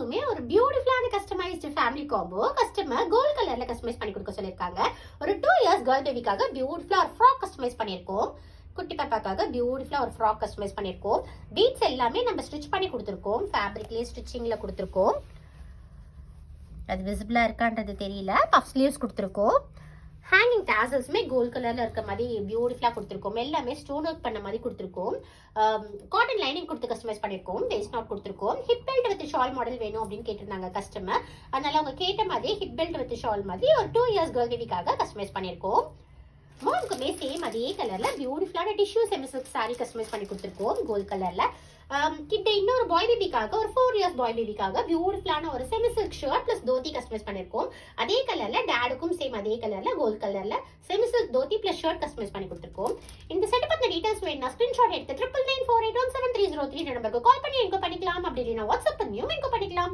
இதுவுமே ஒரு பியூட்டிஃபுல்லான customised family combo. Customer gold கலர்ல கஸ்டமைஸ் பண்ணி கொடுக்க சொல்லியிருக்காங்க. ஒரு 2 இயர்ஸ் கேர்ள் பேபிக்காக பியூட்டிஃபுல்லா ஒரு ஃப்ராக் கஸ்டமைஸ் பண்ணியிருக்கோம். குட்டி பாப்பாக்காக பியூட்டிஃபுல்லா ஒரு ஃப்ராக் கஸ்டமைஸ் பண்ணியிருக்கோம். பீட்ஸ் எல்லாமே நம்ம ஸ்டிச் பண்ணி கொடுத்துருக்கோம். ஃபேப்ரிக்லேயே ஸ்டிச்சிங்ல கொடுத்துருக்கோம். அது விசிபிளா இருக்கான்றது தெரியல. பஃப் ஸ்லீவ்ஸ் கொடுத்துருக்கோம். ஹேங்கிங் டாசல்ஸுமே கோல்ட் கலர்ல இருக்க மாதிரி பியூட்டிஃபுல்லா கொடுத்துருக்கோம். எல்லாமே ஸ்டோன் ஒர்க் பண்ண மாதிரி கொடுத்துருக்கோம். காட்டன் லைனிங் கொடுத்து கஸ்டமைஸ் பண்ணியிருக்கோம். வேஸ்ட் நாட் கொடுத்துருக்கோம். Hip belt with shawl model வேணும் அப்படின்னு கேட்டிருந்தாங்க கஸ்டமர். அதனால அவங்க கேட்ட மாதிரி ஹிப் பெல்ட் வித் ஷால் மாதிரி ஒரு 2 இயர்ஸ் கேர்ள் பேபிக்காக கஸ்டமைஸ் பண்ணியிருக்கோம். மோம்க்குமே சேம் அதே கலர்ல பியூட்டிஃபுல்லான tissue semi silk sari customise பண்ணி கொடுத்துருக்கோம் கோல்ட் கலர்ல. கிட்ட இன்னொரு பாய் பேபிக்காக ஒரு 4 இயர்ஸ் பாய் பேபிக்காக பியூட்டிஃபுல்லான ஒரு semi silk shirt plus dhoti customise பண்ணியிருக்கோம். அதே கலர்ல டேடுக்கும் சேம் அதே கலர்ல கோல்ட் கலர்ல semi silk dhoti plus shirt customise பண்ணி கொடுத்துருக்கோம். இந்த செட் பத்தின டீடைல்ஸ் வேணும்னா ஸ்கிரீன்ஷாட் எடுத்து 9994817303 நம்பருக்கு கால் பண்ணி என்கோ பண்ணிக்கலாம். அப்படி இல்லைன்னா வாட்ஸ்அப் பண்ணியும் என்கோ பண்ணிக்கலாம்.